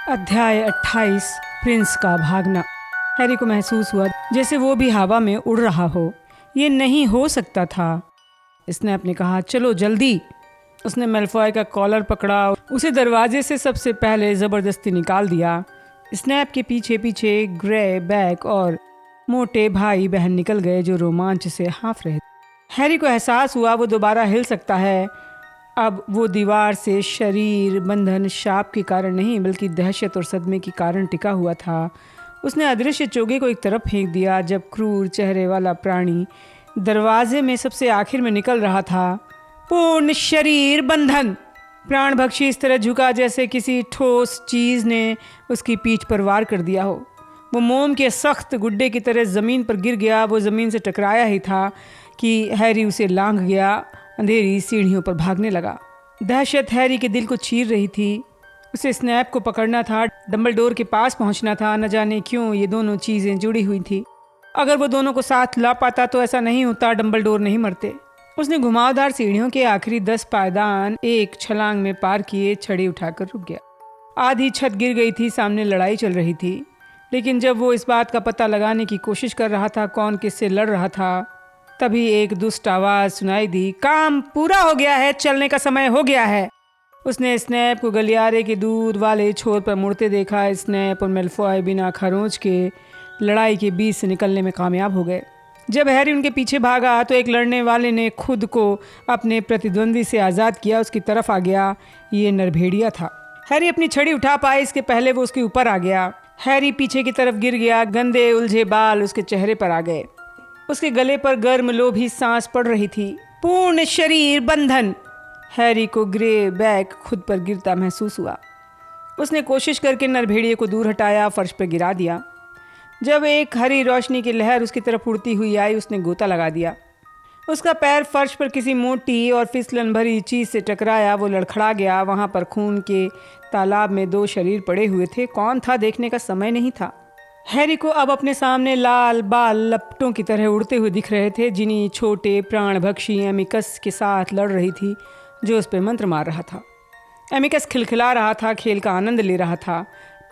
अध्याय 28 प्रिंस का भागना। हैरी को महसूस हुआ जैसे वो भी हवा में उड़ रहा हो। ये नहीं हो सकता था। स्नैप ने कहा, चलो जल्दी। उसने मैल्फॉय का कॉलर पकड़ा, उसे दरवाजे से सबसे पहले ज़बरदस्ती निकाल दिया। स्नैप के पीछे पीछे ग्रे, बैक और मोटे भाई बहन निकल गए जो रोमांच से हाँफ रहे थे। हैरी को एहसास हुआ वो दोबारा हिल सकता है। अब वो दीवार से शरीर बंधन शाप के कारण नहीं बल्कि दहशत और सदमे के कारण टिका हुआ था। उसने अदृश्य चोगे को एक तरफ फेंक दिया जब क्रूर चेहरे वाला प्राणी दरवाजे में सबसे आखिर में निकल रहा था। पूर्ण शरीर बंधन। प्राणभक्षी इस तरह झुका जैसे किसी ठोस चीज़ ने उसकी पीठ पर वार कर दिया हो। वो मोम के सख्त गुड्डे की तरह ज़मीन पर गिर गया। वो ज़मीन से टकराया ही था कि हैरी उसे लांघ गया। अंधेरी सीढ़ियों पर भागने लगा। दहशत हैरी के दिल को चीर रही थी। उसे स्नैप को पकड़ना था, डंबलडोर के पास पहुंचना था। न जाने क्यों ये दोनों चीज़ें जुड़ी हुई थी। अगर वो दोनों को साथ ला पाता तो ऐसा नहीं होता, डंबलडोर नहीं मरते। उसने घुमावदार सीढ़ियों के आखिरी 10 पायदान एक छलांग में पार किए, छड़ी उठाकर रुक गया। आधी छत गिर गई थी, सामने लड़ाई चल रही थी। लेकिन जब वो इस बात का पता लगाने की कोशिश कर रहा था कौन किससे लड़ रहा था, तभी एक दुष्ट आवाज़ सुनाई दी, काम पूरा हो गया है, चलने का समय हो गया है। उसने स्नैप को गलियारे के दूर वाले छोर पर मुड़ते देखा। स्नैप और मैल्फॉय बिना खरोंच के लड़ाई के बीच से निकलने में कामयाब हो गए। जब हैरी उनके पीछे भागा तो एक लड़ने वाले ने खुद को अपने प्रतिद्वंदी से आज़ाद किया, उसकी तरफ आ गया। ये नरभेड़िया था। हैरी अपनी छड़ी उठा पाए इसके पहले वो उसके ऊपर आ गया। हैरी पीछे की तरफ गिर गया। गंदे उलझे बाल उसके चेहरे पर आ गए। उसके गले पर गर्म लोभी सांस पड़ रही थी। पूर्ण शरीर बंधन। हैरी को ग्रे बैक खुद पर गिरता महसूस हुआ। उसने कोशिश करके नरभेड़िए को दूर हटाया, फर्श पर गिरा दिया। जब एक हरी रोशनी की लहर उसकी तरफ उड़ती हुई आई, उसने गोता लगा दिया। उसका पैर फर्श पर किसी मोटी और फिसलन भरी चीज़ से टकराया। वो लड़खड़ा गया। वहाँ पर खून के तालाब में 2 शरीर पड़े हुए थे। कौन था देखने का समय नहीं था। हैरी को अब अपने सामने लाल बाल लपटों की तरह उड़ते हुए दिख रहे थे। जिन्हीं छोटे प्राणभक्षी एमिकस के साथ लड़ रही थी जो उस पर मंत्र मार रहा था। एमिकस खिलखिला रहा था, खेल का आनंद ले रहा था।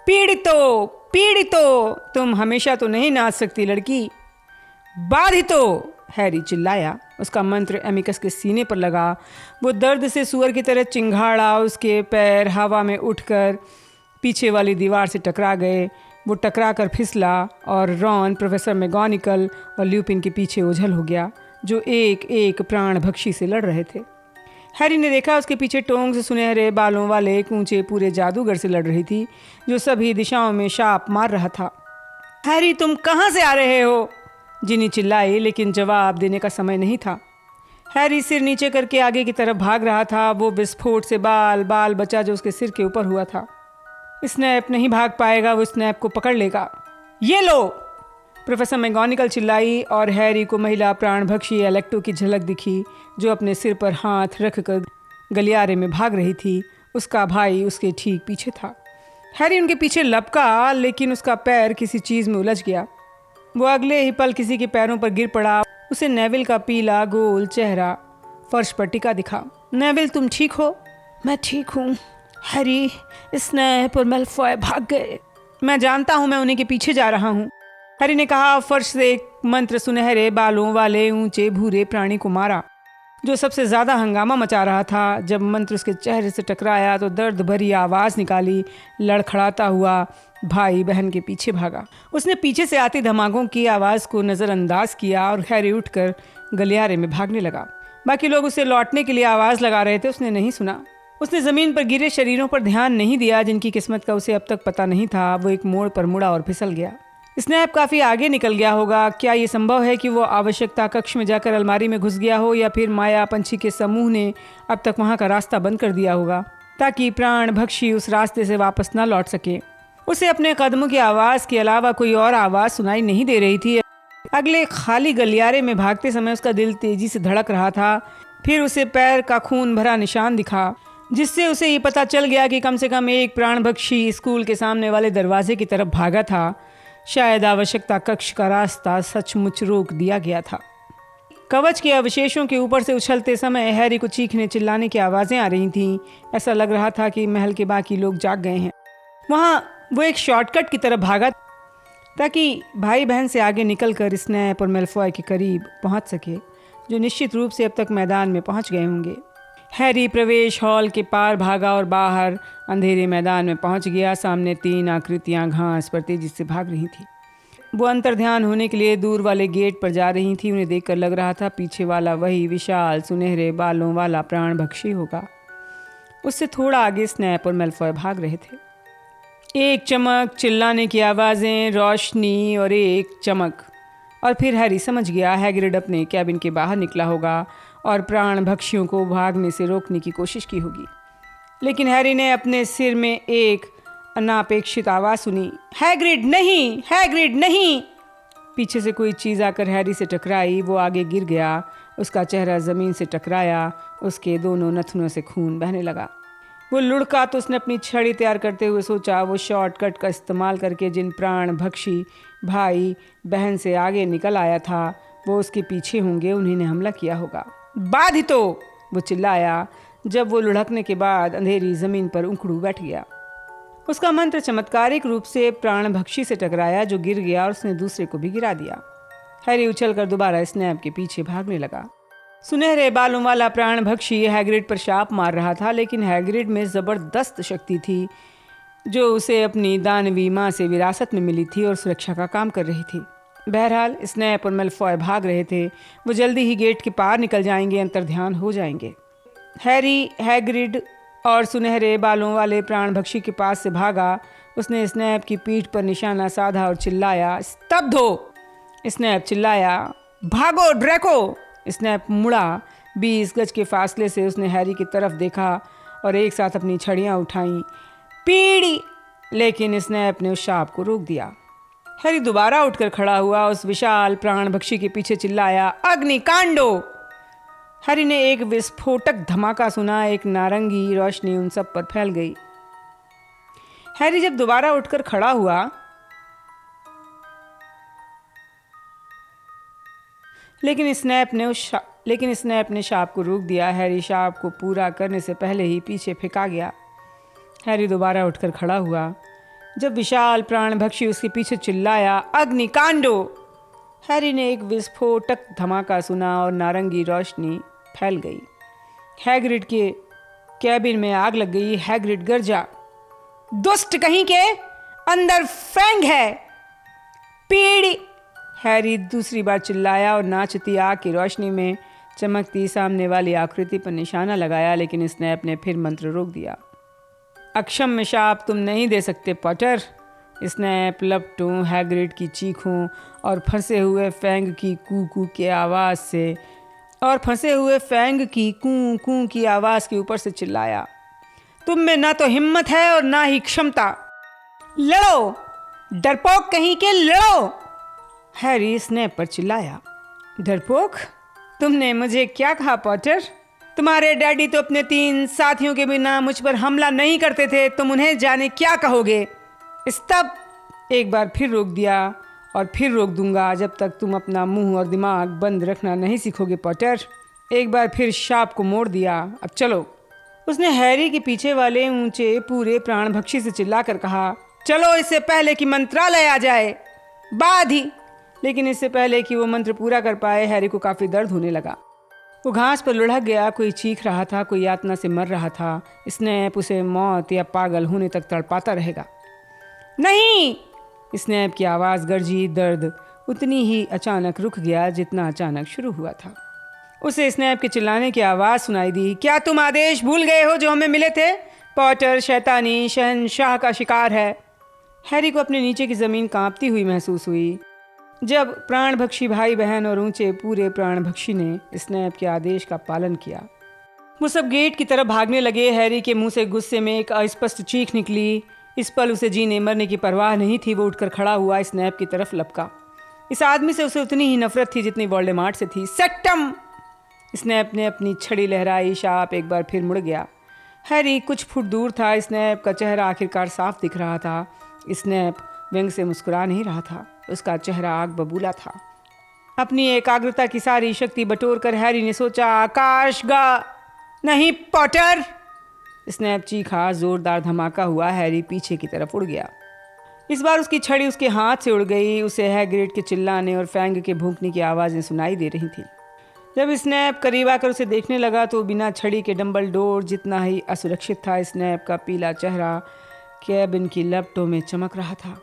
पीड़ितो, पीड़ितो, तुम हमेशा तो नहीं नाच सकती लड़की। बाधितो, हैरी चिल्लाया। उसका मंत्र एमिकस के सीने पर लगा। वो दर्द से सुअर की तरह चिंघाड़ा। उसके पैर हवा में उठकर पीछे वाली दीवार से टकरा गए। वो टकरा कर फिसला और रॉन, प्रोफेसर मैगोनिकल और ल्यूपिन के पीछे ओझल हो गया जो एक एक प्राणभक्षी से लड़ रहे थे। हैरी ने देखा उसके पीछे टोंग से सुनहरे बालों वाले एक ऊंचे पूरे जादूगर से लड़ रही थी जो सभी दिशाओं में शाप मार रहा था। हैरी, तुम कहाँ से आ रहे हो? जिनी चिल्लाई, लेकिन जवाब देने का समय नहीं था। हैरी सिर नीचे करके आगे की तरफ भाग रहा था। वो विस्फोट से बाल बाल बचा जो उसके सिर के ऊपर हुआ था। स्नैप नहीं भाग पाएगा, वो स्नैप को पकड़ लेगा। ये लो, प्रोफेसर मैगोनिकल चिल्लाई और हैरी को महिला प्राणभक्षी एलेक्टो की झलक दिखी जो अपने सिर पर हाथ रखकर गलियारे में भाग रही थी। उसका भाई उसके ठीक पीछे था। हैरी उनके पीछे लपका, लेकिन उसका पैर किसी चीज़ में उलझ गया। वो अगले ही पल किसी के पैरों पर गिर पड़ा। उसे नेविल का पीला गोल चेहरा फर्श पर टिका दिखा। नेविल, तुम ठीक हो? मैं ठीक हूँ। हैरी, स्नैप और मैल्फॉय भाग गए। मैं जानता हूँ, मैं उन्हीं के पीछे जा रहा हूँ, हैरी ने कहा। फर्श से एक मंत्र सुनहरे बालों वाले ऊंचे भूरे प्राणी को मारा जो सबसे ज़्यादा हंगामा मचा रहा था। जब मंत्र उसके चेहरे से टकराया तो दर्द भरी आवाज़ निकाली। लड़खड़ाता हुआ भाई बहन के पीछे भागा। उसने पीछे से आती धमाकों की आवाज़ को नज़रअंदाज किया और हैरी उठकर गलियारे में भागने लगा। बाकी लोग उसे लौटने के लिए आवाज़ लगा रहे थे, उसने नहीं सुना। उसने ज़मीन पर गिरे शरीरों पर ध्यान नहीं दिया जिनकी किस्मत का उसे अब तक पता नहीं था। वो एक मोड़ पर मुड़ा और फिसल गया। स्नैप काफ़ी आगे निकल गया होगा। क्या ये संभव है कि वो आवश्यकता कक्ष में जाकर अलमारी में घुस गया हो, या फिर माया पंछी के समूह ने अब तक वहाँ का रास्ता बंद कर दिया होगा ताकि प्राणभक्षी उस रास्ते से वापस न लौट सके। उसे अपने कदमों की आवाज़ के अलावा कोई और आवाज़ सुनाई नहीं दे रही थी। अगले खाली गलियारे में भागते समय उसका दिल तेजी से धड़क रहा था। फिर उसे पैर का खून भरा निशान दिखा जिससे उसे ये पता चल गया कि कम से कम एक प्राणभक्षी स्कूल के सामने वाले दरवाजे की तरफ भागा था। शायद आवश्यकता कक्ष का रास्ता सचमुच रोक दिया गया था। कवच के अवशेषों के ऊपर से उछलते समय हैरी को चीखने चिल्लाने की आवाज़ें आ रही थीं। ऐसा लग रहा था कि महल के बाकी लोग जाग गए हैं। वहाँ वो एक शॉर्टकट की तरफ भागा ताकि भाई बहन से आगे निकलकर स्नैप और मेलफॉय के करीब पहुँच सके, जो निश्चित रूप से अब तक मैदान में पहुँच गए होंगे। हैरी प्रवेश हॉल के पार भागा और बाहर अंधेरे मैदान में पहुँच गया। सामने 3 आकृतियाँ घास पर तेजी से भाग रही थी। वो अंतर्ध्यान होने के लिए दूर वाले गेट पर जा रही थी। उन्हें देखकर लग रहा था पीछे वाला वही विशाल सुनहरे बालों वाला प्राणभक्षी होगा। उससे थोड़ा आगे स्नैप और मेलफॉय भाग रहे थे। एक चमक, चिल्लाने की आवाज़ें, रोशनी और एक चमक, और फिर हैरी समझ गया हैग्रिड अपने कैबिन के बाहर निकला होगा और प्राणभक्षियों को भागने से रोकने की कोशिश की होगी। लेकिन हैरी ने अपने सिर में एक अनापेक्षित आवाज़ सुनी, हैग्रिड नहीं, हैग्रिड नहीं। पीछे से कोई चीज़ आकर हैरी से टकराई। वो आगे गिर गया, उसका चेहरा ज़मीन से टकराया, उसके दोनों नथुनों से खून बहने लगा। वो लुढ़का तो उसने अपनी छड़ी तैयार करते हुए सोचा वो शॉर्टकट का इस्तेमाल करके जिन प्राणभक्षी भाई बहन से आगे निकल आया था वो उसके पीछे होंगे, उन्हीं हमला किया होगा। बाद ही तो, वो चिल्लाया जब वो लुढ़कने के बाद अंधेरी ज़मीन पर उखड़ू बैठ गया। उसका मंत्र चमत्कारिक रूप से प्राणभक्षी से टकराया जो गिर गया और उसने दूसरे को भी गिरा दिया। हैरी उछलकर दोबारा स्नैप के पीछे भागने लगा। सुनहरे बालों वाला प्राणभक्षी हैग्रिड पर शाप मार रहा था, लेकिन हैग्रिड में ज़बरदस्त शक्ति थी जो उसे अपनी दानवी माँ से विरासत में मिली थी और सुरक्षा का काम कर रही थी। बहरहाल स्नैप और मेलफॉय भाग रहे थे। वो जल्दी ही गेट के पार निकल जाएंगे, अंतर्ध्यान हो जाएंगे। हैरी हैग्रिड और सुनहरे बालों वाले प्राणभक्षी के पास से भागा। उसने स्नैप की पीठ पर निशाना साधा और चिल्लाया, स्तब्ध हो। स्नैप चिल्लाया, भागो ड्रैको। स्नैप मुड़ा। 20 गज के फासले से उसने हैरी की तरफ देखा और एक साथ अपनी छड़ियाँ उठाईं, पीड़ी। लेकिन स्नैप ने उस शाप को रोक दिया। हैरी दोबारा उठकर खड़ा हुआ, उस विशाल प्राणभक्षी के पीछे चिल्लाया, अग्निकांडो। हैरी ने एक विस्फोटक धमाका सुना। एक नारंगी रोशनी उन सब पर फैल गई। हैरी जब दोबारा उठकर खड़ा हुआ लेकिन स्नैप ने शाप को रोक दिया। हैरी शाप को पूरा करने से पहले ही पीछे फेंका गया। हैरी दोबारा उठकर खड़ा हुआ जब विशाल प्राणभक्षी उसके पीछे चिल्लाया, अग्निकांडो। हैरी ने एक विस्फोटक धमाका सुना और नारंगी रोशनी फैल गई। हैग्रिड के कैबिन में आग लग गई। हैग्रिड गरजा, दुष्ट कहीं के, अंदर फैंग है, पीड़ी। हैरी दूसरी बार चिल्लाया और नाचती आग की रोशनी में चमकती सामने वाली आकृति पर निशाना लगाया, लेकिन स्नैप ने फिर मंत्र रोक दिया। अक्षम्य शाप तुम नहीं दे सकते पॉटर। स्नैप लपटों, हैग्रिड की चीखों और फंसे हुए फैंग की कू कू की आवाज़ के ऊपर से चिल्लाया, तुम में ना तो हिम्मत है और ना ही क्षमता। लड़ो डरपोक कहीं के, लड़ो। हैरी स्नैप पर चिल्लाया, डरपोक? तुमने मुझे क्या कहा पॉटर? तुम्हारे डैडी तो अपने 3 साथियों के बिना मुझ पर हमला नहीं करते थे, तुम उन्हें जाने क्या कहोगे। स्तब एक बार फिर रोक दिया और फिर रोक दूंगा जब तक तुम अपना मुंह और दिमाग बंद रखना नहीं सीखोगे पॉटर। एक बार फिर शाप को मोड़ दिया, अब चलो। उसने हैरी के पीछे वाले ऊंचे पूरे प्राणभक्षी से चिल्लाकर कहा, चलो इससे पहले कि मंत्रालय आ जाए। बाद ही, लेकिन इससे पहले कि वो मंत्र पूरा कर पाए हैरी को काफ़ी दर्द होने लगा। वो घास पर लुढ़क गया। कोई चीख रहा था, कोई यातना से मर रहा था। स्नैप उसे मौत या पागल होने तक तड़पाता रहेगा। नहीं! स्नैप की आवाज़ गरजी। दर्द उतनी ही अचानक रुक गया जितना अचानक शुरू हुआ था। उसे स्नैप के चिल्लाने की आवाज़ सुनाई दी, क्या तुम आदेश भूल गए हो जो हमें मिले थे? पॉटर शैतानी शहंशाह का शिकार है। हैरी को अपने नीचे की ज़मीन कांपती हुई महसूस हुई जब प्राणभक्षी भाई बहन और ऊंचे पूरे प्राणभक्षी ने स्नैप के आदेश का पालन किया। वो सब गेट की तरफ भागने लगे। हैरी के मुंह से गुस्से में एक अस्पष्ट चीख निकली। इस पल उसे जीने मरने की परवाह नहीं थी। वो उठकर खड़ा हुआ, स्नैप की तरफ लपका। इस आदमी से उसे उतनी ही नफरत थी जितनी वोल्डेमॉर्ट से थी। सेक्टम! स्नैप ने अपनी छड़ी लहराई। शाप एक बार फिर मुड़ गया। हैरी कुछ फुट दूर था। स्नैप का चेहरा आखिरकार साफ दिख रहा था। स्नैप व्यंग से मुस्कुरा नहीं रहा था, उसका चेहरा आग बबूला था। अपनी एकाग्रता की सारी शक्ति बटोर कर हैरी ने सोचा, आकाश गा नहीं पॉटर। स्नैप चीखा, जोरदार धमाका हुआ, हैरी पीछे की तरफ उड़ गया। इस बार उसकी छड़ी उसके हाथ से उड़ गई। उसे हैग्रिड के चिल्लाने और फैंग के भूंकने की आवाज़ें सुनाई दे रही थी। जब स्नैप करीब आकर उसे देखने लगा तो बिना छड़ी के डम्बलडोर जितना ही असुरक्षित था। स्नैप का पीला चेहरा कैबिन की लपटों में चमक रहा था।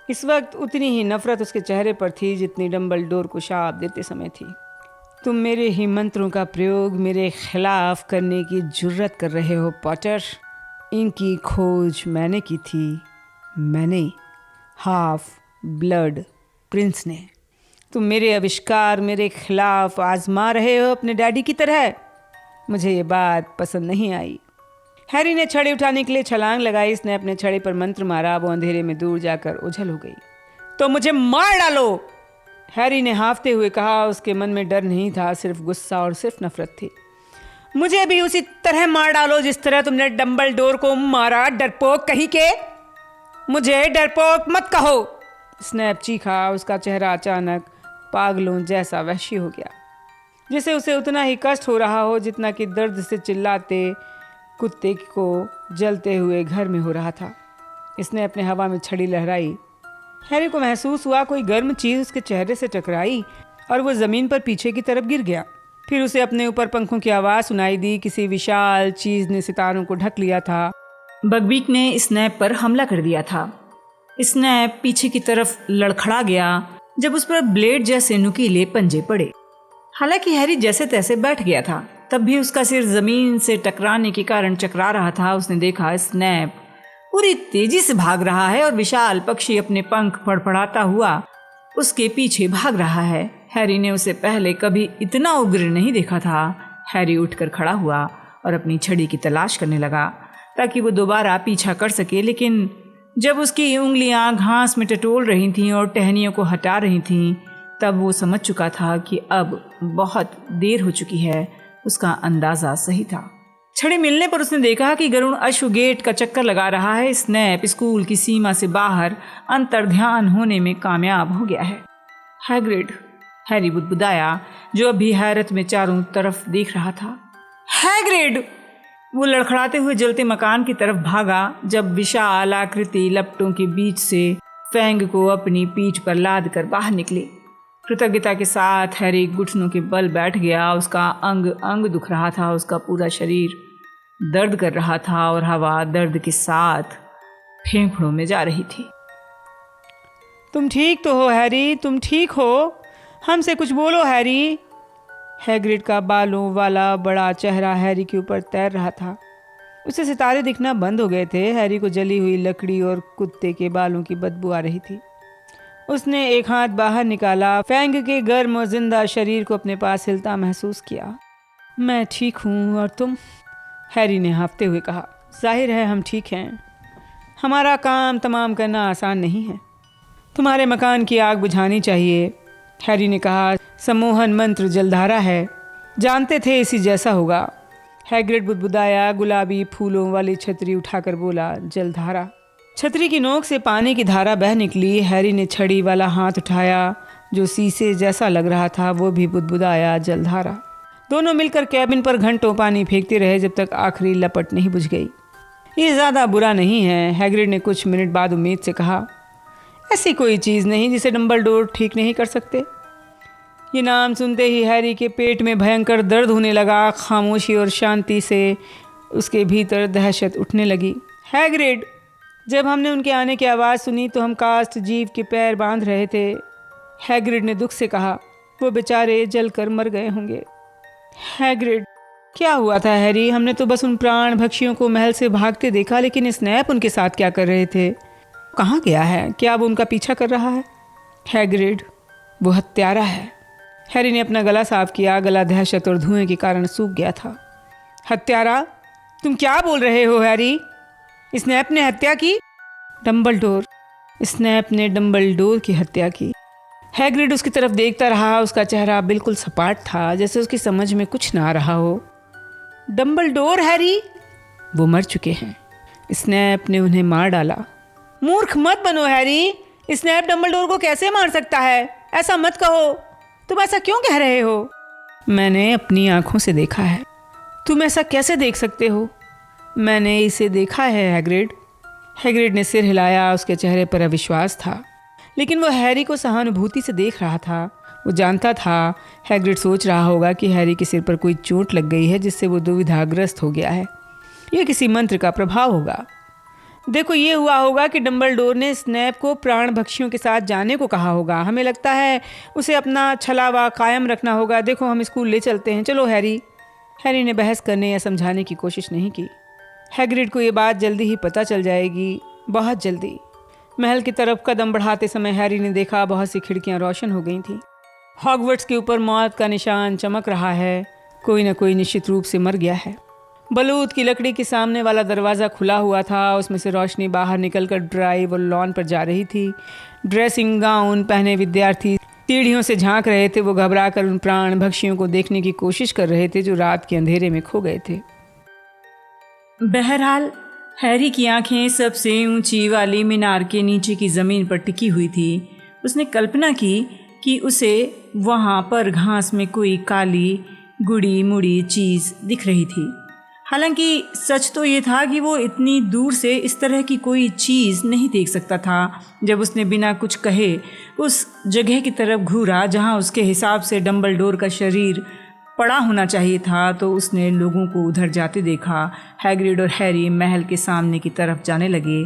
इस वक्त उतनी ही नफरत उसके चेहरे पर थी जितनी डम्बलडोर को शाप देते समय थी। तुम मेरे ही मंत्रों का प्रयोग मेरे खिलाफ करने की जुर्रत कर रहे हो पॉटर। इनकी खोज मैंने की थी, मैंने, हाफ ब्लड प्रिंस ने। तुम मेरे आविष्कार मेरे खिलाफ आजमा रहे हो अपने डैडी की तरह। मुझे ये बात पसंद नहीं आई। हैरी ने छड़ी उठाने के लिए छलांग लगाई। इसने अपने छड़ी पर मंत्र मारा। वो अंधेरे में दूर जाकर ओझल हो गई। तो मुझे मार डालो, हैरी ने हाफते हुए कहा। उसके मन में डर नहीं था, सिर्फ गुस्सा और सिर्फ नफरत थी। मुझे भी उसी तरह मार डालो जिस तरह तुमने डम्बलडोर को मारा, डरपोक कहीं के। मुझे डरपोक मत कहो, स्नैप चीखा। उसका चेहरा अचानक पागलों जैसा वहशी हो गया, जिसे उसे उतना ही कष्ट हो रहा हो जितना कि दर्द से चिल्लाते कुत्ते को जलते हुए घर में हो रहा था। इसने अपने हवा में छड़ी लहराई। हैरी को महसूस हुआ कोई गर्म चीज़ उसके चेहरे से टकराई और वो ज़मीन पर पीछे की तरफ गिर गया। फिर उसे अपने ऊपर पंखों की आवाज़ सुनाई दी। किसी विशाल चीज़ ने सितारों को ढक लिया था। बगबीक ने स्नैप पर हमला कर दिया था। स्नैप पीछे की तरफ लड़खड़ा गया जब उस पर ब्लेड जैसे नुकीले पंजे पड़े। हालांकि हैरी जैसे तैसे बैठ गया था, तब भी उसका सिर जमीन से टकराने के कारण चकरा रहा था। उसने देखा स्नैप पूरी तेजी से भाग रहा है और विशाल पक्षी अपने पंख फड़फड़ाता हुआ उसके पीछे भाग रहा है। हैरी ने उसे पहले कभी इतना उग्र नहीं देखा था। हैरी उठकर खड़ा हुआ और अपनी छड़ी की तलाश करने लगा ताकि वो दोबारा पीछा कर सके, लेकिन जब उसकी उंगलियां घास में टटोल रही थीं और टहनियों को हटा रही थीं, तब वो समझ चुका था कि अब बहुत देर हो चुकी है। उसका अंदाज़ा सही था। छड़ी मिलने पर उसने देखा कि गरुण अश्व गेट का चक्कर लगा रहा है। स्नैप स्कूल की सीमा से बाहर अंतर्ध्यान होने में कामयाब हो गया है। हैग्रिड, हैरी बुदबुदाया, जो अभी हैरत में चारों तरफ देख रहा था। हैग्रिड! वो लड़खड़ाते हुए जलते मकान की तरफ भागा जब विशाल आकृति लपटों के बीच से फैंग को अपनी पीठ पर लाद कर बाहर निकली। कृतज्ञता के साथ हैरी घुटनों के बल बैठ गया। उसका अंग अंग दुख रहा था, उसका पूरा शरीर दर्द कर रहा था और हवा दर्द के साथ फेफड़ों में जा रही थी। तुम ठीक तो हो हैरी? तुम ठीक हो? हमसे कुछ बोलो हैरी। हैग्रिड का बालों वाला बड़ा चेहरा हैरी के ऊपर तैर रहा था। उसे सितारे दिखना बंद हो गए थे। हैरी को जली हुई लकड़ी और कुत्ते के बालों की बदबू आ रही थी। उसने एक हाथ बाहर निकाला, फैंग के गर्म और जिंदा शरीर को अपने पास हिलता महसूस किया। मैं ठीक हूँ, और तुम? हैरी ने हाँफते हुए कहा। जाहिर है हम ठीक हैं। हमारा काम तमाम करना आसान नहीं है। तुम्हारे मकान की आग बुझानी चाहिए, हैरी ने कहा। सम्मोहन मंत्र जलधारा है, जानते थे इसी जैसा होगा। हैग्रिड बुदबुदाया। गुलाबी फूलों वाली छतरी उठाकर बोला, जलधारा। छतरी की नोक से पानी की धारा बह निकली। हैरी ने छड़ी वाला हाथ उठाया जो शीशे जैसा लग रहा था। वो भी बुदबुदाया, जलधारा। दोनों मिलकर कैबिन पर घंटों पानी फेंकते रहे जब तक आखिरी लपट नहीं बुझ गई। ये ज़्यादा बुरा नहीं है, हैग्रिड ने कुछ मिनट बाद उम्मीद से कहा। ऐसी कोई चीज़ नहीं जिसे डम्बलडोर ठीक नहीं कर सकते। ये नाम सुनते ही हैरी के पेट में भयंकर दर्द होने लगा। खामोशी और शांति से उसके भीतर दहशत उठने लगी। हैग्रिड, जब हमने उनके आने की आवाज़ सुनी तो हम कास्ट जीव के पैर बांध रहे थे, हैग्रिड ने दुख से कहा। वो बेचारे जलकर मर गए होंगे। हैग्रिड, क्या हुआ था हैरी? हमने तो बस उन प्राण भक्षियों को महल से भागते देखा, लेकिन स्नैप उनके साथ क्या कर रहे थे? कहाँ गया है? क्या वो उनका पीछा कर रहा है? हैग्रिड, वो हत्यारा है। हैरी ने अपना गला साफ किया। गला दहशत और धुएं के कारण सूख गया था। हत्यारा? तुम क्या बोल रहे हो हैरी? स्नैप ने हत्या की? डम्बलडोर, स्नैप ने डम्बलडोर की हत्या की। हैग्रिड उसकी तरफ देखता रहा। उसका चेहरा बिल्कुल सपाट था, जैसे उसकी समझ में कुछ ना आ रहा हो। Dumbledore Harry? वो मर चुके हैं। स्नैप ने उन्हें मार डाला। मूर्ख मत बनो हैरी। स्नैप डम्बलडोर को कैसे मार सकता है? ऐसा मत कहो। तुम ऐसा क्यों कह रहे हो? मैंने अपनी आंखों से देखा है। तुम ऐसा कैसे देख सकते हो? मैंने इसे देखा है हैग्रिड। हैग्रिड ने सिर हिलाया। उसके चेहरे पर अविश्वास था, लेकिन वो हैरी को सहानुभूति से देख रहा था। वो जानता था हैग्रिड सोच रहा होगा कि हैरी के सिर पर कोई चोट लग गई है जिससे वो दुविधाग्रस्त हो गया है। यह किसी मंत्र का प्रभाव होगा। देखो, ये हुआ होगा कि डंबलडोर ने स्नैप को प्राण भक्षियों के साथ जाने को कहा होगा। हमें लगता है उसे अपना छलावा कायम रखना होगा। देखो, हम स्कूल ले चलते हैं। चलो हैरी। हैरी ने बहस करने या समझाने की कोशिश नहीं की। हैग्रिड को ये बात जल्दी ही पता चल जाएगी, बहुत जल्दी। महल की तरफ कदम बढ़ाते समय हैरी ने देखा बहुत सी खिड़कियां रोशन हो गई थीं। हॉगवर्ट्स के ऊपर मौत का निशान चमक रहा है। कोई न कोई निश्चित रूप से मर गया है। बलूत की लकड़ी के सामने वाला दरवाज़ा खुला हुआ था। उसमें से रोशनी बाहर निकलकर ड्राइव और लॉन पर जा रही थी। ड्रेसिंग गाउन पहने विद्यार्थी सीढ़ियों से झांक रहे थे। वो घबराकर उन प्राण भक्षियों को देखने की कोशिश कर रहे थे जो रात के अंधेरे में खो गए थे। बहरहाल हैरी की आंखें सबसे ऊंची वाली मीनार के नीचे की ज़मीन पर टिकी हुई थी। उसने कल्पना की कि उसे वहाँ पर घास में कोई काली गुड़ी मुड़ी चीज़ दिख रही थी। हालांकि सच तो ये था कि वो इतनी दूर से इस तरह की कोई चीज़ नहीं देख सकता था। जब उसने बिना कुछ कहे उस जगह की तरफ घूरा जहाँ उसके हिसाब से डंबलडोर का शरीर पड़ा होना चाहिए था, तो उसने लोगों को उधर जाते देखा। हैग्रिड और हैरी महल के सामने की तरफ जाने लगे।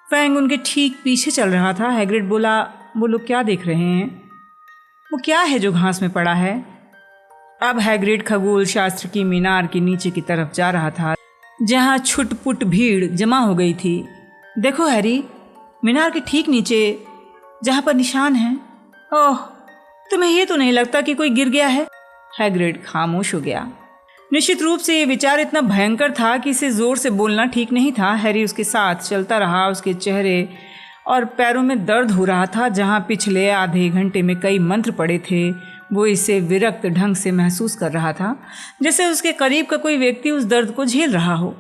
फैंग उनके ठीक पीछे चल रहा था। हैग्रिड बोला, वो लोग क्या देख रहे हैं? वो क्या है जो घास में पड़ा है? अब हैग्रिड खगोल शास्त्र की मीनार के नीचे की तरफ जा रहा था जहाँ छुटपुट भीड़ जमा हो गई थी। देखो हैरी, मीनार के ठीक नीचे जहाँ पर निशान है। ओह, तुम्हें ये तो नहीं लगता कि कोई गिर गया है? हैग्रिड खामोश हो गया। निश्चित रूप से ये विचार इतना भयंकर था कि इसे जोर से बोलना ठीक नहीं था। हैरी उसके साथ चलता रहा। उसके चेहरे और पैरों में दर्द हो रहा था। जहाँ पिछले आधे घंटे में कई मंत्र पड़े थे, वो इसे विरक्त ढंग से महसूस कर रहा था, जैसे उसके करीब का कोई व्यक्ति उस दर्द को झेल रहा हो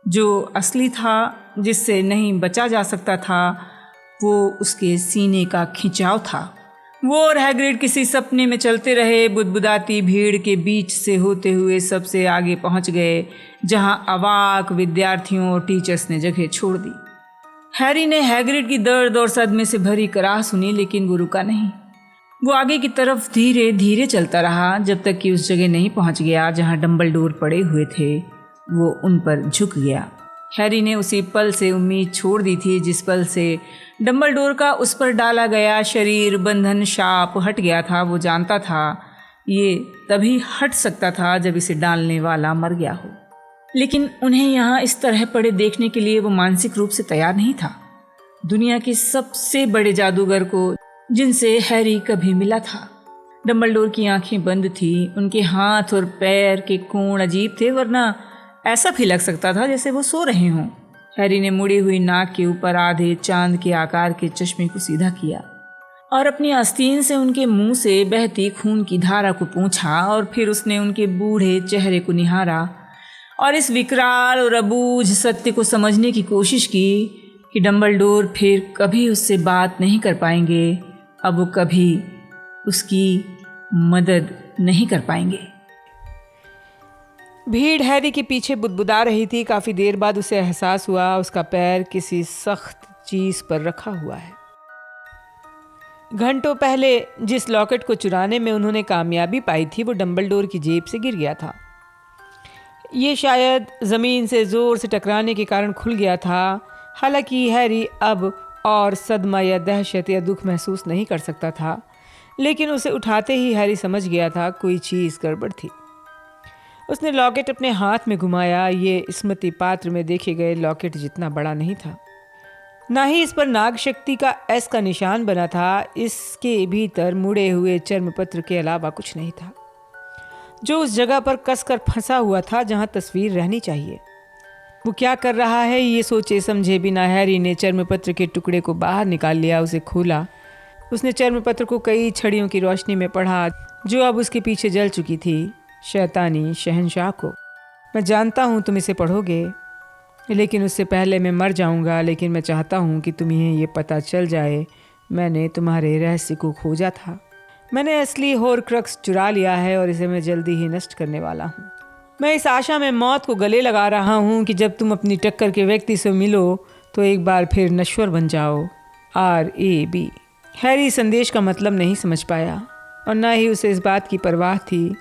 जो असली था, जिससे नहीं बचा जा सकता था। वो उसके सीने का खिंचाव था। वो और हैग्रिड किसी सपने में चलते रहे। बुदबुदाती भीड़ के बीच से होते हुए सबसे आगे पहुंच गए जहां अवाक विद्यार्थियों और टीचर्स ने जगह छोड़ दी। हैरी ने हैग्रिड की दर्द और सदमे से भरी कराह सुनी, लेकिन वो रुका नहीं। वो आगे की तरफ धीरे धीरे चलता रहा जब तक कि उस जगह नहीं पहुंच गया जहां डंबलडोर पड़े हुए थे। वो उन पर झुक गया। हैरी ने उसी पल से उम्मीद छोड़ दी थी जिस पल से डंबलडोर का उस पर डाला गया शरीर बंधन शाप हट गया था। वो जानता था ये तभी हट सकता था जब इसे डालने वाला मर गया हो, लेकिन उन्हें यहाँ इस तरह पड़े देखने के लिए वो मानसिक रूप से तैयार नहीं था। दुनिया के सबसे बड़े जादूगर को जिनसे हैरी कभी मिला था। डंबलडोर की आंखें बंद थी। उनके हाथ और पैर के कोण अजीब थे, वरना ऐसा भी लग सकता था जैसे वो सो रहे हों। हैरी ने मुड़ी हुई नाक के ऊपर आधे चांद के आकार के चश्मे को सीधा किया और अपनी आस्तीन से उनके मुंह से बहती खून की धारा को पोंछा, और फिर उसने उनके बूढ़े चेहरे को निहारा और इस विकराल और अबूझ सत्य को समझने की कोशिश की कि डंबलडोर फिर कभी उससे बात नहीं कर पाएंगे। अब वो कभी उसकी मदद नहीं कर पाएंगे। भीड़ हैरी के पीछे बुदबुदा रही थी। काफ़ी देर बाद उसे एहसास हुआ उसका पैर किसी सख्त चीज़ पर रखा हुआ है। घंटों पहले जिस लॉकेट को चुराने में उन्होंने कामयाबी पाई थी वो डंबलडोर की जेब से गिर गया था। ये शायद ज़मीन से ज़ोर से टकराने के कारण खुल गया था। हालांकि हैरी अब और सदमा या दहशत या दुख महसूस नहीं कर सकता था, लेकिन उसे उठाते ही हैरी समझ गया था कोई चीज़ गड़बड़ थी। उसने लॉकेट अपने हाथ में घुमाया। ये स्मृति पात्र में देखे गए लॉकेट जितना बड़ा नहीं था, ना ही इस पर नाग शक्ति का एस का निशान बना था। इसके भीतर मुड़े हुए चर्मपत्र के अलावा कुछ नहीं था, जो उस जगह पर कसकर फंसा हुआ था जहां तस्वीर रहनी चाहिए। वो क्या कर रहा है ये सोचे समझे बिना हैरी ने चर्मपत्र के टुकड़े को बाहर निकाल लिया, उसे खोला। उसने चर्मपत्र को कई छड़ियों की रोशनी में पढ़ा जो अब उसके पीछे जल चुकी थी। शैतानी शहंशाह को। मैं जानता हूँ तुम इसे पढ़ोगे, लेकिन उससे पहले मैं मर जाऊँगा। लेकिन मैं चाहता हूँ कि तुम्हें ये पता चल जाए मैंने तुम्हारे रहस्य को खोजा था। मैंने असली होरक्रक्स चुरा लिया है और इसे मैं जल्दी ही नष्ट करने वाला हूँ। मैं इस आशा में मौत को गले लगा रहा हूँ कि जब तुम अपनी टक्कर के व्यक्ति से मिलो तो एक बार फिर नश्वर बन जाओ। RAB। हैरी संदेश का मतलब नहीं समझ पाया और न ही उसे इस बात की परवाह थी।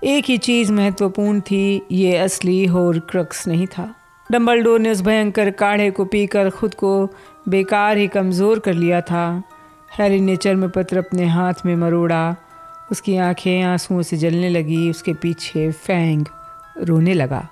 एक ही चीज़ महत्वपूर्ण थी, ये असली होर्क्रक्स नहीं था। डंबलडोर ने उस भयंकर काढ़े को पीकर खुद को बेकार ही कमज़ोर कर लिया था। हैरी ने चर्मपत्र अपने हाथ में मरोड़ा। उसकी आंखें आंसुओं से जलने लगी। उसके पीछे फैंग रोने लगा।